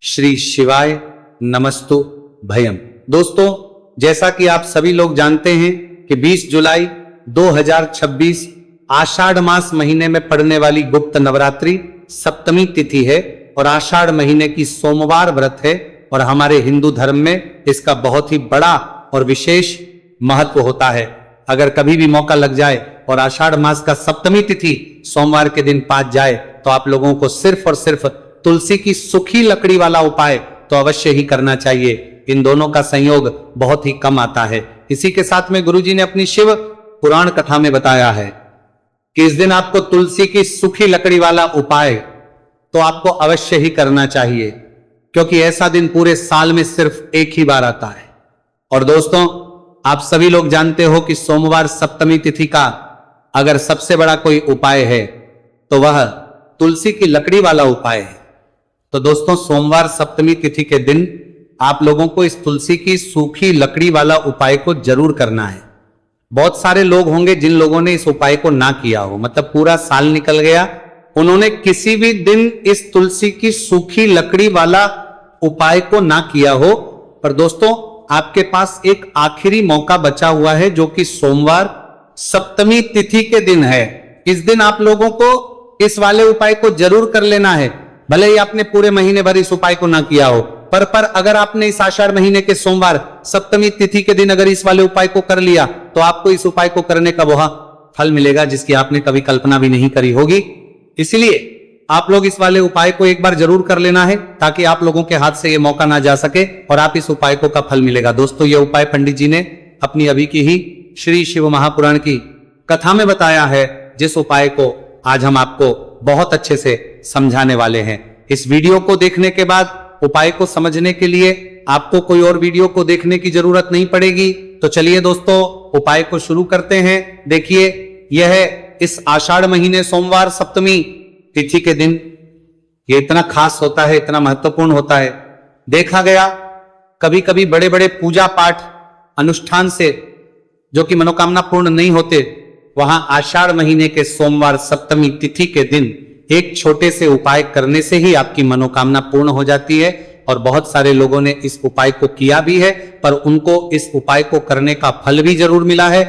श्री शिवाय नमस्तु भयम। दोस्तों, जैसा कि आप सभी लोग जानते हैं कि 20 जुलाई 2026 आषाढ़ मास महीने में पड़ने वाली गुप्त नवरात्रि सप्तमी तिथि है और आषाढ़ महीने की सोमवार व्रत है और हमारे हिंदू धर्म में इसका बहुत ही बड़ा और विशेष महत्व होता है। अगर कभी भी मौका लग जाए और आषाढ़ मास का सप्तमी तिथि सोमवार के दिन पास जाए तो आप लोगों को सिर्फ और सिर्फ तुलसी की सूखी लकड़ी वाला उपाय तो अवश्य ही करना चाहिए। इन दोनों का संयोग बहुत ही कम आता है। इसी के साथ में गुरुजी ने अपनी शिव पुराण कथा में बताया है कि इस दिन आपको तुलसी की सूखी लकड़ी वाला उपाय तो आपको अवश्य ही करना चाहिए, क्योंकि ऐसा दिन पूरे साल में सिर्फ एक ही बार आता है। और दोस्तों, आप सभी लोग जानते हो कि सोमवार सप्तमी तिथि का अगर सबसे बड़ा कोई उपाय है तो वह तुलसी की लकड़ी वाला उपाय है। तो दोस्तों, सोमवार सप्तमी तिथि के दिन आप लोगों को इस तुलसी की सूखी लकड़ी वाला उपाय को जरूर करना है। बहुत सारे लोग होंगे जिन लोगों ने इस उपाय को ना किया हो, मतलब पूरा साल निकल गया, उन्होंने किसी भी दिन इस तुलसी की सूखी लकड़ी वाला उपाय को ना किया हो। पर दोस्तों, आपके पास एक आखिरी मौका बचा हुआ है जो कि सोमवार सप्तमी तिथि के दिन है। इस दिन आप लोगों को इस वाले उपाय को जरूर कर लेना है। भले ही आपने पूरे महीने भर इस उपाय को ना किया हो, पर अगर आपने इस आषाढ़ महीने के सोमवार सप्तमी तिथि के दिन अगर इस वाले उपाय को कर लिया तो आपको इस उपाय को करने का वह फल मिलेगा जिसकी आपने कभी कल्पना भी नहीं करी होगी। इसलिए आप लोग इस वाले उपाय को एक बार जरूर कर लेना है ताकि आप लोगों के हाथ से यह मौका ना जा सके और आप इस उपाय को का फल मिलेगा। दोस्तों, यह उपाय पंडित जी ने अपनी अभी की ही श्री शिव महापुराण की कथा में बताया है, जिस उपाय को आज हम आपको बहुत अच्छे से समझाने वाले हैं। इस वीडियो को देखने के बाद उपाय को समझने के लिए आपको कोई और वीडियो को देखने की जरूरत नहीं पड़ेगी। तो चलिए दोस्तों, उपाय को शुरू करते हैं। देखिए, यह है इस आषाढ़ महीने सोमवार सप्तमी तिथि के दिन। ये इतना खास होता है, इतना महत्वपूर्ण होता है। देखा गया कभी कभी बड़े बड़े पूजा पाठ अनुष्ठान से जो कि मनोकामना पूर्ण नहीं होते, वहां आषाढ़ महीने के सोमवार सप्तमी तिथि के दिन एक छोटे से उपाय करने से ही आपकी मनोकामना पूर्ण हो जाती है। और बहुत सारे लोगों ने इस उपाय को किया भी है, पर उनको इस उपाय को करने का फल भी जरूर मिला है।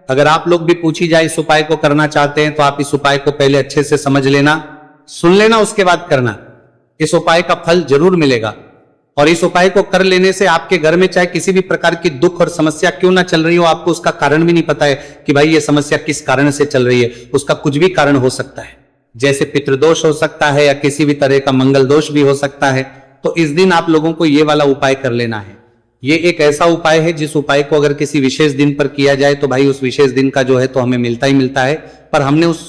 अगर आप लोग भी पूछी जाए इस उपाय को करना चाहते हैं तो आप इस उपाय को पहले अच्छे से समझ लेना, सुन लेना, उसके बाद करना। इस उपाय का फल जरूर मिलेगा। और इस उपाय को कर लेने से आपके घर में चाहे किसी भी प्रकार की दुख और समस्या क्यों ना चल रही हो, आपको उसका कारण भी नहीं पता है कि भाई ये समस्या किस कारण से चल रही है, उसका कुछ भी कारण हो सकता है। जैसे पितृदोष हो सकता है या किसी भी तरह का मंगल दोष भी हो सकता है। तो इस दिन आप लोगों को ये वाला उपाय कर लेना है। ये एक ऐसा उपाय है जिस उपाय को अगर किसी विशेष दिन पर किया जाए तो भाई उस विशेष दिन का जो है तो हमें मिलता ही मिलता है। पर हमने उस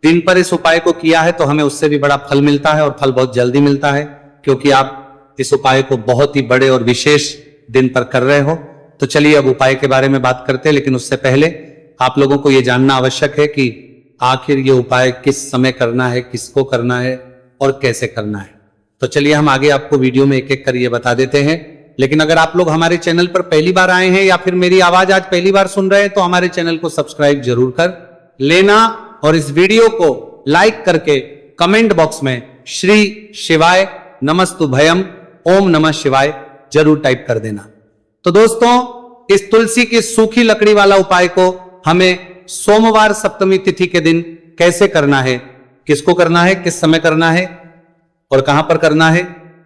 दिन पर इस उपाय को किया है तो हमें उससे भी बड़ा फल मिलता है, और फल बहुत जल्दी मिलता है, क्योंकि आप इस उपाय को बहुत ही बड़े और विशेष दिन पर कर रहे हो। तो चलिए अब उपाय के बारे में बात करते हैं, लेकिन उससे पहले आप लोगों को यह जानना आवश्यक है कि आखिर ये उपाय किस समय करना है, किसको करना है और कैसे करना है। तो चलिए हम आगे आपको वीडियो में एक एक कर ये बता देते हैं। लेकिन अगर आप लोग हमारे चैनल पर पहली बार आए हैं या फिर मेरी आवाज आज पहली बार सुन रहे हैं तो हमारे चैनल को सब्सक्राइब जरूर कर लेना, और इस वीडियो को लाइक करके कमेंट बॉक्स में श्री शिवाय नमस्तु भयम ओम नमः शिवाय जरूर टाइप कर देना। तो दोस्तों, इस तुलसी की सूखी लकड़ी वाला उपाय को हमें सोमवार सप्तमी तिथि के दिन कैसे करना है, किसको करना है, किस समय करना है और कहां पर करना है,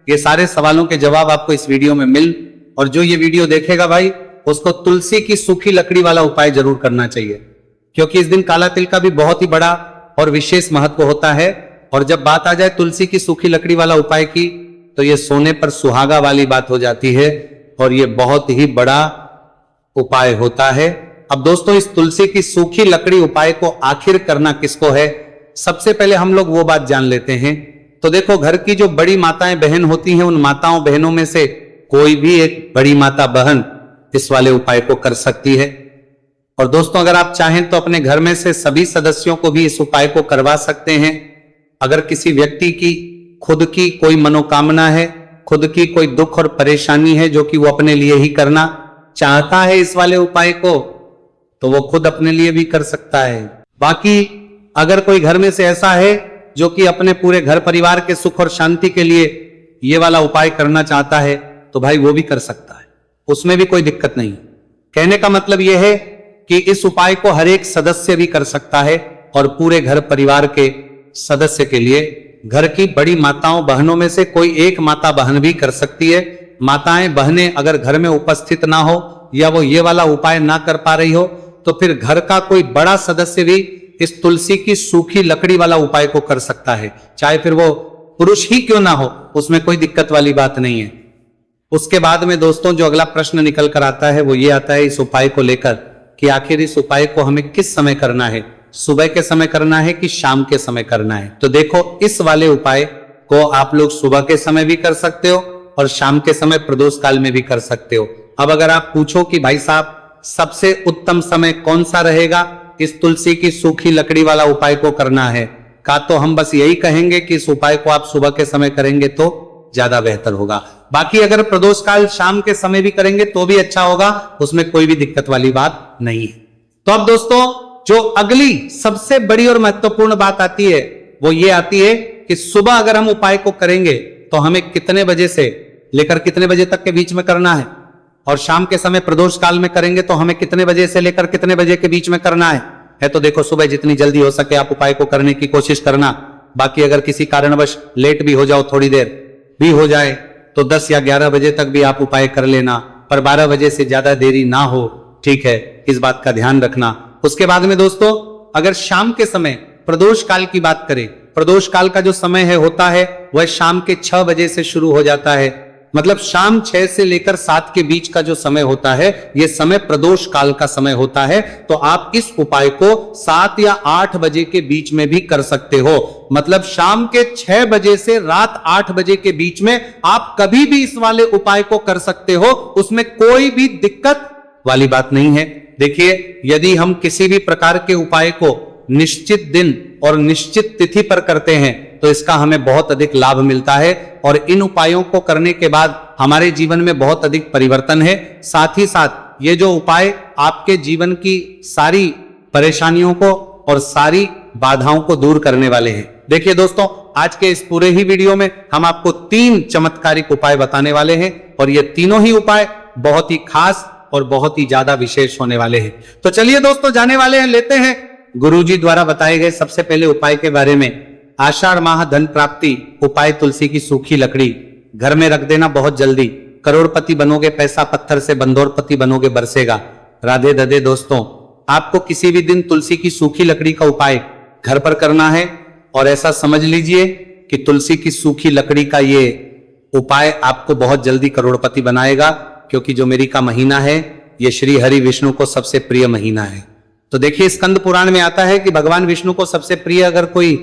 ये सारे सवालों के जवाब आपको इस वीडियो में मिल। और जो ये वीडियो देखेगा भाई, उसको तुलसी की सूखी लकड़ी वाला उपाय जरूर करना चाहिए, क्योंकि इस दिन काला तिल का भी बहुत ही बड़ा और विशेष महत्व होता है। और जब बात आ जाए तुलसी की सूखी लकड़ी वाला उपाय की, तो ये सोने पर सुहागा वाली बात हो जाती है और ये बहुत ही बड़ा उपाय होता है। अब दोस्तों, इस तुलसी की सूखी लकड़ी उपाय को आखिर करना किसको है, सबसे पहले हम लोग वो बात जान लेते हैं। तो देखो, घर की जो बड़ी माताएं बहन होती हैं, उन माताओं बहनों में से कोई भी एक बड़ी माता बहन इस वाले उपाय को कर सकती है। और दोस्तों, अगर आप चाहें तो अपने घर में से सभी सदस्यों को भी इस उपाय को करवा सकते हैं। अगर किसी व्यक्ति की खुद की कोई मनोकामना है, खुद की कोई दुख और परेशानी है जो कि वो अपने लिए ही करना चाहता है इस वाले उपाय को, तो वो खुद अपने लिए भी कर सकता है। बाकी अगर कोई घर में से ऐसा है जो कि अपने पूरे घर परिवार के सुख और शांति के लिए ये वाला उपाय करना चाहता है तो भाई वो भी कर सकता है, उसमें भी कोई दिक्कत नहीं। कहने का मतलब यह है कि इस उपाय को हर एक सदस्य भी कर सकता है और पूरे घर परिवार के सदस्य के लिए घर की बड़ी माताओं बहनों में से कोई एक माता बहन भी कर सकती है। माताएं बहनें अगर घर में उपस्थित ना हो या वो ये वाला उपाय ना कर पा रही हो तो फिर घर का कोई बड़ा सदस्य भी इस तुलसी की सूखी लकड़ी वाला उपाय को कर सकता है, चाहे फिर वो पुरुष ही क्यों ना हो, उसमें कोई दिक्कत वाली बात नहीं है। उसके बाद में दोस्तों जो अगला प्रश्न निकल कर आता है वो ये आता है इस उपाय को लेकर कि आखिर इस उपाय को हमें किस समय करना है, सुबह के समय करना है कि शाम के समय करना है। तो देखो इस वाले उपाय को आप लोग सुबह के समय भी कर सकते हो और शाम के समय प्रदोष काल में भी कर सकते हो। अब अगर आप पूछो कि भाई साहब सबसे उत्तम समय कौन सा रहेगा इस तुलसी की सूखी लकड़ी वाला उपाय को करना है, का तो हम बस यही कहेंगे कि इस उपाय को आप सुबह के समय करेंगे तो ज्यादा बेहतर होगा। बाकी अगर प्रदोष काल शाम के समय भी करेंगे तो भी अच्छा होगा, उसमें कोई भी दिक्कत वाली बात नहीं है। तो अब दोस्तों जो अगली सबसे बड़ी और महत्वपूर्ण बात आती है वो ये आती है कि सुबह अगर हम उपाय को करेंगे तो हमें कितने बजे से लेकर कितने बजे तक के बीच में करना है, और शाम के समय प्रदोष काल में करेंगे तो हमें कितने बजे से लेकर कितने बजे के बीच में करना है। तो देखो सुबह जितनी जल्दी हो सके आप उपाय को करने की कोशिश करना। बाकी अगर किसी कारणवश लेट भी हो जाओ, थोड़ी देर भी हो जाए तो 10 या 11 बजे तक भी आप उपाय कर लेना, पर 12 बजे से ज्यादा देरी ना हो, ठीक है, इस बात का ध्यान रखना। उसके बाद में दोस्तों अगर शाम के समय प्रदोष काल की बात करें, प्रदोष काल का जो समय है होता है वह शाम के 6 बजे से शुरू हो जाता है, मतलब शाम 6 से लेकर 7 के बीच का जो समय होता है यह समय प्रदोष काल का समय होता है। तो आप इस उपाय को 7 या 8 बजे के बीच में भी कर सकते हो, मतलब शाम के 6 बजे से रात 8 बजे के बीच में आप कभी भी इस वाले उपाय को कर सकते हो, उसमें कोई भी दिक्कत वाली बात नहीं है। देखिए यदि हम किसी भी प्रकार के उपाय को निश्चित दिन और निश्चित तिथि पर करते हैं तो इसका हमें बहुत अधिक लाभ मिलता है और इन उपायों को करने के बाद हमारे जीवन में बहुत अधिक परिवर्तन है। साथ ही साथ ये जो उपाय आपके जीवन की सारी परेशानियों को और सारी बाधाओं को दूर करने वाले हैं। देखिए दोस्तों आज के इस पूरे ही वीडियो में हम आपको 3 चमत्कारिक उपाय बताने वाले हैं और ये तीनों ही उपाय बहुत ही खास और बहुत ही ज्यादा विशेष होने वाले हैं। तो चलिए दोस्तों जाने वाले हैं, लेते हैं गुरुजी द्वारा बताए गए सबसे पहले उपाय के बारे में। आषाढ़ माह धन प्राप्ति उपाय तुलसी की सूखी लकड़ी घर में रख देना बहुत जल्दी, करोड़पति बनोगे, पैसा पत्थर से बंदोरपति बनोगे, बरसेगा। राधे दधे दोस्तों, आपको किसी भी दिन तुलसी की सूखी लकड़ी का उपाय घर पर करना है और ऐसा समझ लीजिए कि तुलसी की सूखी लकड़ी का ये उपाय आपको बहुत जल्दी करोड़पति बनाएगा, क्योंकि जो मेरी का महीना है ये श्री हरि विष्णु को सबसे प्रिय महीना है। तो देखिए स्कंद पुराण में आता है कि भगवान विष्णु को सबसे प्रिय अगर कोई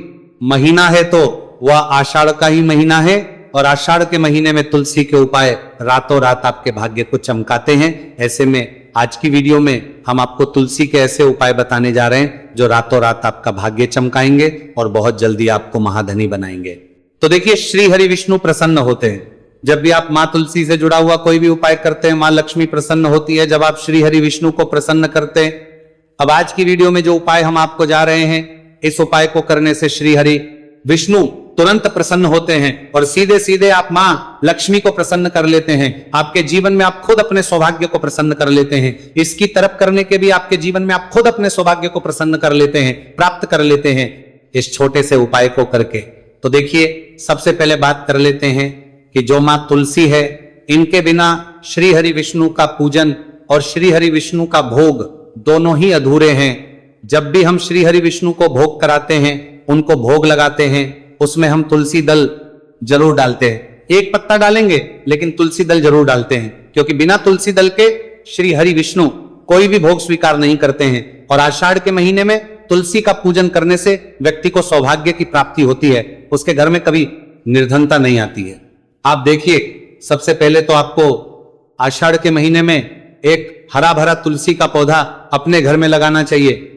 महीना है तो वह आषाढ़ का ही महीना है, और आषाढ़ के महीने में तुलसी के उपाय रातों रात आपके भाग्य को चमकाते हैं। ऐसे में आज की वीडियो में हम आपको तुलसी के ऐसे उपाय बताने जा रहे हैं जो रातों रात आपका भाग्य चमकाएंगे और बहुत जल्दी आपको महाधनी बनाएंगे। तो देखिए श्री हरि विष्णु प्रसन्न होते हैं जब भी आप माँ तुलसी से जुड़ा हुआ कोई भी उपाय करते हैं, माँ लक्ष्मी प्रसन्न होती है जब आप श्री हरि विष्णु को प्रसन्न करते हैं। अब आज की वीडियो में जो उपाय हम आपको जा रहे हैं, इस उपाय को करने से श्री हरि विष्णु तुरंत प्रसन्न होते हैं और सीधे सीधे आप माँ लक्ष्मी को प्रसन्न कर लेते हैं। आपके जीवन में आप खुद अपने सौभाग्य को प्रसन्न कर लेते हैं। इसकी तरफ करने के भी आपके जीवन में आप खुद अपने सौभाग्य को प्रसन्न कर लेते हैं, प्राप्त कर लेते हैं इस छोटे से उपाय को करके। तो देखिए सबसे पहले बात कर लेते हैं कि जो माँ तुलसी है, इनके बिना श्री हरि विष्णु का पूजन और श्री हरि विष्णु का भोग दोनों ही अधूरे हैं। जब भी हम श्री हरि विष्णु को भोग कराते हैं, उनको भोग लगाते हैं, उसमें हम तुलसी दल जरूर डालते हैं। एक पत्ता डालेंगे लेकिन तुलसी दल जरूर डालते हैं, क्योंकि बिना तुलसी दल के श्री हरि विष्णु कोई भी भोग स्वीकार नहीं करते हैं। और आषाढ़ के महीने में तुलसी का पूजन करने से व्यक्ति को सौभाग्य की प्राप्ति होती है, उसके घर में कभी निर्धनता नहीं आती है। आप देखिए सबसे पहले तो आपको आषाढ़ के महीने में एक हरा भरा तुलसी का पौधा अपने घर में लगाना चाहिए।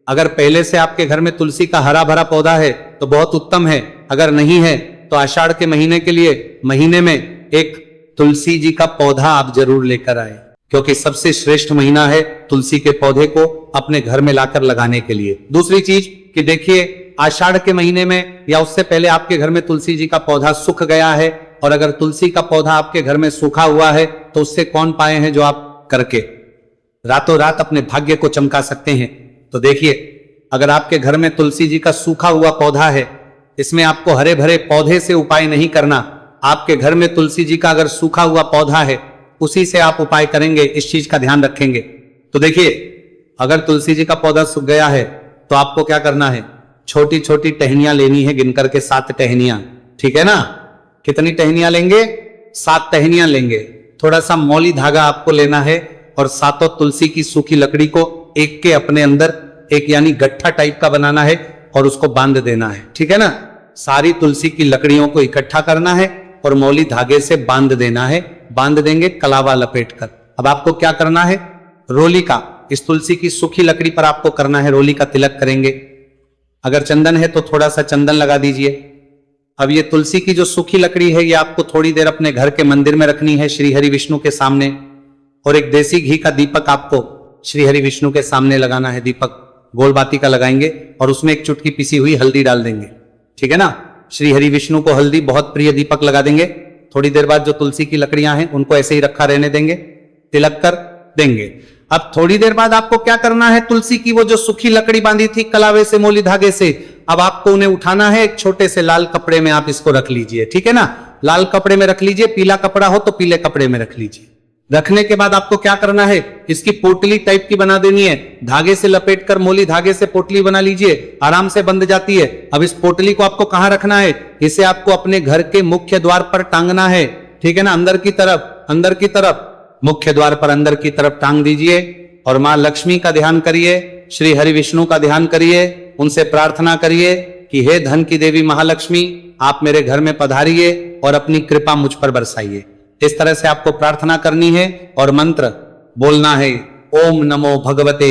अगर पहले से आपके घर में तुलसी का हरा भरा पौधा है तो बहुत उत्तम है, अगर नहीं है तो आषाढ़ के महीने के लिए महीने में एक तुलसी जी का पौधा आप जरूर लेकर आए, क्योंकि सबसे श्रेष्ठ महीना है तुलसी के पौधे को अपने घर में लाकर लगाने के लिए। दूसरी चीज कि देखिए आषाढ़ के महीने में या उससे पहले आपके घर में तुलसी जी का पौधा सूख गया है और अगर तुलसी का पौधा आपके घर में सूखा हुआ है तो उससे कौन पाए हैं जो आप करके रातों रात अपने भाग्य को चमका सकते हैं। तो देखिए, अगर आपके घर में तुलसी जी का सूखा हुआ पौधा है, इसमें आपको हरे भरे पौधे से उपाय नहीं करना। आपके घर में तुलसी जी का अगर सूखा हुआ पौधा है, उसी से आप उपाय करेंगे, इस चीज का ध्यान रखेंगे। तो देखिए, अगर तुलसी जी का पौधा सूख गया है तो आपको क्या करना है, छोटी छोटी टहनियां लेनी है, गिनकर के 7 टहनियां, ठीक है ना। कितनी टहनियां लेंगे? 7 टहनियां लेंगे। थोड़ा सा मौली धागा आपको लेना है और 7 तुलसी की सूखी लकड़ी को एक के अपने अंदर एक यानी गट्ठा टाइप का बनाना है और उसको बांध देना है, ठीक है ना। सारी तुलसी की लकड़ियों को इकट्ठा करना है और मौली धागे से बांध देना है। बांध देंगे कलावा लपेटकर। अब आपको क्या करना है, रोली का, इस तुलसी की सूखी लकड़ी पर आपको करना है रोली का तिलक करेंगे। अगर चंदन है तो थोड़ा सा चंदन लगा दीजिए। अब ये तुलसी की जो सूखी लकड़ी है, ये आपको थोड़ी देर अपने घर के मंदिर में रखनी है, श्री हरि विष्णु के सामने। और एक देसी घी का दीपक आपको श्री हरि विष्णु के सामने लगाना है। दीपक गोल बाती का लगाएंगे और उसमें एक चुटकी पिसी हुई हल्दी डाल देंगे, ठीक है ना। श्री हरि विष्णु को हल्दी बहुत प्रिय, दीपक लगा देंगे। थोड़ी देर बाद जो तुलसी की लकड़ियां हैं उनको ऐसे ही रखा रहने देंगे, तिलक कर देंगे। अब थोड़ी देर बाद आपको क्या करना है, तुलसी की वो जो सूखी लकड़ी बांधी थी कलावे से, मोली धागे से, अब आपको उन्हें उठाना है। एक छोटे से लाल कपड़े में आप इसको रख लीजिए, ठीक है ना। लाल कपड़े में रख लीजिए, पीला कपड़ा हो तो पीले कपड़े में रख लीजिए। रखने के बाद आपको क्या करना है, इसकी पोटली टाइप की बना देनी है। धागे से लपेटकर मोली धागे से पोटली बना लीजिए, आराम से बंध जाती है। अब इस पोटली को आपको कहां रखना है, इसे आपको अपने घर के मुख्य द्वार पर टांगना है, ठीक है ना। अंदर की तरफ, अंदर की तरफ, मुख्य द्वार पर अंदर की तरफ टांग दीजिए और मां लक्ष्मी का ध्यान करिए, श्री हरि विष्णु का ध्यान करिए, उनसे प्रार्थना करिए कि हे धन की देवी महालक्ष्मी, आप मेरे घर में पधारिए और अपनी कृपा मुझ पर बरसाइए। इस तरह से आपको प्रार्थना करनी है और मंत्र बोलना है, ओम नमो भगवते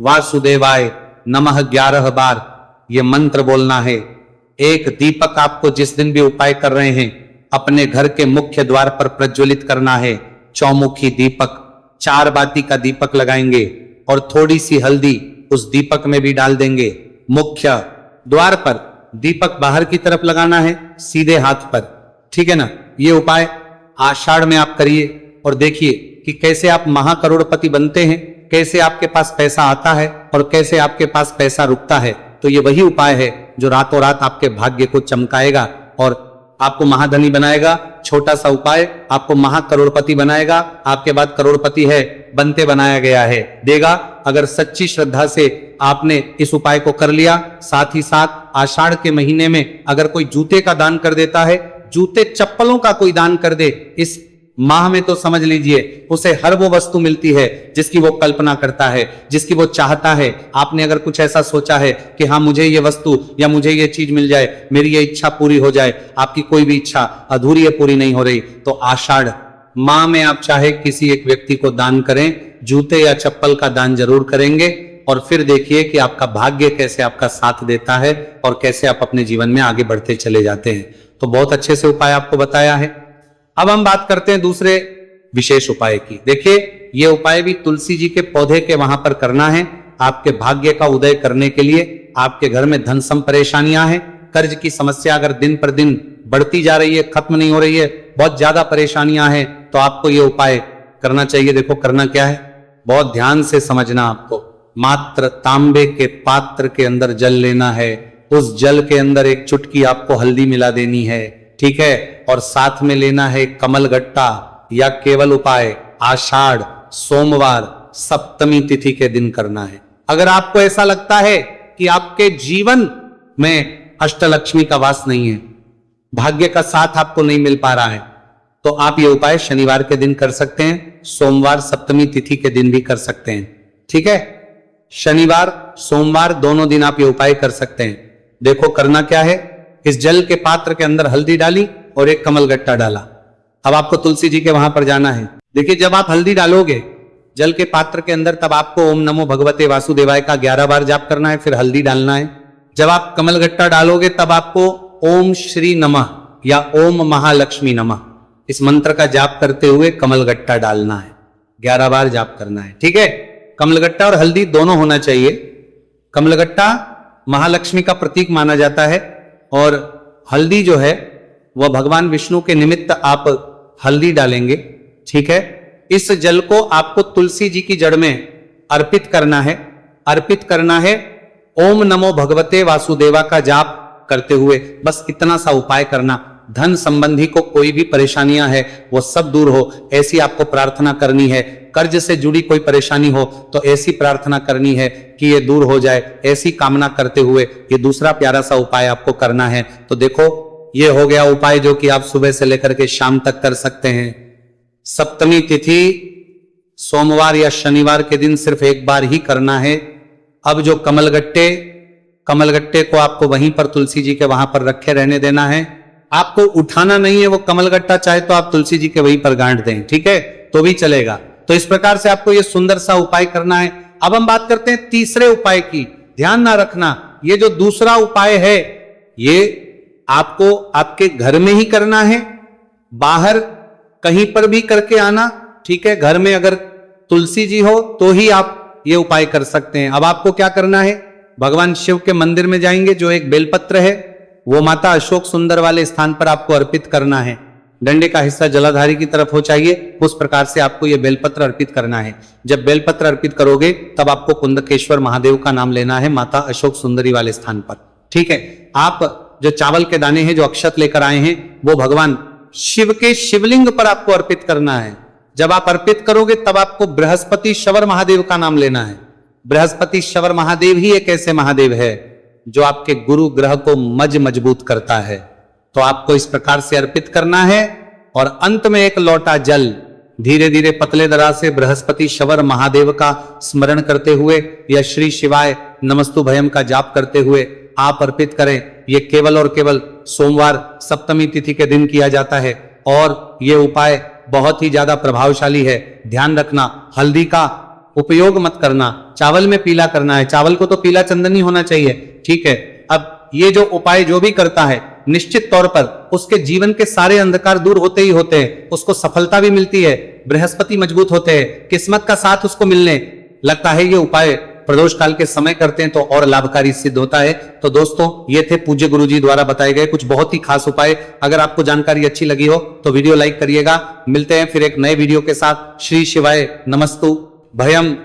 वासुदेवाय नमः 11 बार ये मंत्र बोलना है। एक दीपक आपको जिस दिन भी उपाय कर रहे हैं अपने घर के मुख्य द्वार पर प्रज्वलित करना है। चौमुखी दीपक, 4 बाती का दीपक लगाएंगे और थोड़ी सी हल्दी उस दीपक में भी डाल देंगे। मुख्य द्वार पर दीपक बाहर की तरफ लगाना है, सीधे हाथ पर, ठीक है ना। ये उपाय आषाढ़ में आप करिए और देखिए कि कैसे आप महाकरोड़पति बनते हैं, कैसे आपके पास पैसा आता है और कैसे आपके पास पैसा रुकता है। तो ये वही उपाय है जो रातों रात आपके भाग्य को चमकाएगा और आपको महाधनी बनाएगा। छोटा सा उपाय आपको महाकरोड़पति बनाएगा। आपके बाद करोड़पति है बनते बनाया गया है, देगा। अगर सच्ची श्रद्धा से आपने इस उपाय को कर लिया, साथ ही साथ आषाढ़ के महीने में अगर कोई जूते का दान कर देता है, जूते चप्पलों का कोई दान कर दे इस माह में, तो समझ लीजिए उसे हर वो वस्तु मिलती है जिसकी वो कल्पना करता है, जिसकी वो चाहता है। आपने अगर कुछ ऐसा सोचा है कि हाँ मुझे ये वस्तु या मुझे ये चीज मिल जाए, मेरी ये इच्छा पूरी हो जाए, आपकी कोई भी इच्छा अधूरी है, पूरी नहीं हो रही, तो आषाढ़ माह में आप चाहे किसी एक व्यक्ति को दान करें, जूते या चप्पल का दान जरूर करेंगे और फिर देखिए कि आपका भाग्य कैसे आपका साथ देता है और कैसे आप अपने जीवन में आगे बढ़ते चले जाते हैं। तो बहुत अच्छे से उपाय आपको बताया है। अब हम बात करते हैं दूसरे विशेष उपाय की। देखिए, ये उपाय भी तुलसी जी के पौधे के वहां पर करना है आपके भाग्य का उदय करने के लिए। आपके घर में धन सम परेशानियां हैं, कर्ज की समस्या अगर दिन पर दिन बढ़ती जा रही है, खत्म नहीं हो रही है, बहुत ज्यादा परेशानियां हैं, तो आपको ये उपाय करना चाहिए। देखो करना क्या है, बहुत ध्यान से समझना। आपको मात्र तांबे के पात्र के अंदर जल लेना है, उस जल के अंदर एक चुटकी आपको हल्दी मिला देनी है, ठीक है। और साथ में लेना है कमल गट्टा। या केवल उपाय आषाढ़ सोमवार सप्तमी तिथि के दिन करना है। अगर आपको ऐसा लगता है कि आपके जीवन में अष्टलक्ष्मी का वास नहीं है, भाग्य का साथ आपको नहीं मिल पा रहा है, तो आप ये उपाय शनिवार के दिन कर सकते हैं, सोमवार सप्तमी तिथि के दिन भी कर सकते हैं, ठीक है। शनिवार सोमवार दोनों दिन आप ये उपाय कर सकते हैं। देखो करना क्या है, इस जल के पात्र के अंदर हल्दी डाली और एक कमल गट्टा डाला। अब आपको तुलसी जी के वहां पर जाना है। देखिए, जब आप हल्दी डालोगे जल के पात्र के अंदर, तब आपको ओम नमो भगवते वासुदेवाय का 11 बार जाप करना है, फिर हल्दी डालना है। जब आप कमल गट्टा डालोगे तब आपको ओम श्री नमः या ओम महालक्ष्मी नमः इस मंत्र का जाप करते हुए कमल गट्टा डालना है, 11 बार जाप करना है, ठीक है। कमलगट्टा और हल्दी दोनों होना चाहिए। कमलगट्टा महालक्ष्मी का प्रतीक माना जाता है और हल्दी जो है वह भगवान विष्णु के निमित्त आप हल्दी डालेंगे। ठीक है, इस जल को आपको तुलसी जी की जड़ में अर्पित करना है। अर्पित करना है ओम नमो भगवते वासुदेवा का जाप करते हुए। बस इतना सा उपाय करना। धन संबंधी को कोई भी परेशानियां है वो सब दूर हो, ऐसी आपको प्रार्थना करनी है। कर्ज से जुड़ी कोई परेशानी हो तो ऐसी प्रार्थना करनी है कि ये दूर हो जाए, ऐसी कामना करते हुए ये दूसरा प्यारा सा उपाय आपको करना है। तो देखो, ये हो गया उपाय जो कि आप सुबह से लेकर के शाम तक कर सकते हैं। सप्तमी तिथि सोमवार या शनिवार के दिन सिर्फ एक बार ही करना है। अब जो कमलगट्टे को आपको वहीं पर तुलसी जी के वहां पर रखे रहने देना है। आपको उठाना नहीं है वो कमलगट्टा, चाहे तो आप तुलसी जी के वहीं पर गांठ दें, ठीक है, तो भी चलेगा। तो इस प्रकार से आपको ये सुंदर सा उपाय करना है। अब हम बात करते हैं तीसरे उपाय की। ध्यान ना रखना, ये जो दूसरा उपाय है ये आपको आपके घर में ही करना है, बाहर कहीं पर भी करके आना। ठीक है, घर में अगर तुलसी जी हो तो ही आप ये उपाय कर सकते हैं। अब आपको क्या करना है, भगवान शिव के मंदिर में जाएंगे, जो एक बेलपत्र है वो माता अशोक सुंदर वाले स्थान पर आपको अर्पित करना है। डंडे का हिस्सा जलाधारी की तरफ हो चाहिए, उस प्रकार से आपको यह बेलपत्र अर्पित करना है। जब बेलपत्र अर्पित करोगे तब आपको कुंदकेश्वर महादेव का नाम लेना है, माता अशोक सुंदरी वाले स्थान पर। ठीक है, आप जो चावल के दाने हैं, जो अक्षत लेकर आए हैं, वो भगवान शिव के शिवलिंग पर आपको अर्पित करना है। जब आप अर्पित करोगे तब आपको बृहस्पति शवर महादेव का नाम लेना है। बृहस्पति शवर महादेव ही एक ऐसे महादेव है जो आपके गुरु ग्रह को मजबूत करता है। तो आपको इस प्रकार से अर्पित करना है और अंत में एक लोटा जल धीरे धीरे पतले दरा से बृहस्पति शवर महादेव का स्मरण करते हुए या श्री शिवाय नमस्तु भयम का जाप करते हुए आप अर्पित करें। यह केवल और केवल सोमवार सप्तमी तिथि के दिन किया जाता है और यह उपाय बहुत ही ज्यादा प्रभावशाली है। ध्यान रखना, हल्दी का उपयोग मत करना, चावल में पीला करना है। चावल को तो पीला चंदन ही होना चाहिए। ठीक है, अब ये जो उपाय जो भी करता है निश्चित तौर पर उसके जीवन के सारे अंधकार दूर होते ही होते हैं, उसको सफलता भी मिलती है, बृहस्पति मजबूत होते हैं, किस्मत का साथ उसको मिलने लगता है। ये उपाय प्रदोष काल के समय करते हैं तो और लाभकारी सिद्ध होता है। तो दोस्तों, ये थे पूज्य गुरु जी द्वारा बताए गए कुछ बहुत ही खास उपाय। अगर आपको जानकारी अच्छी लगी हो तो वीडियो लाइक करिएगा। मिलते हैं फिर एक नए वीडियो के साथ। श्री शिवाय नमस्तु भयम।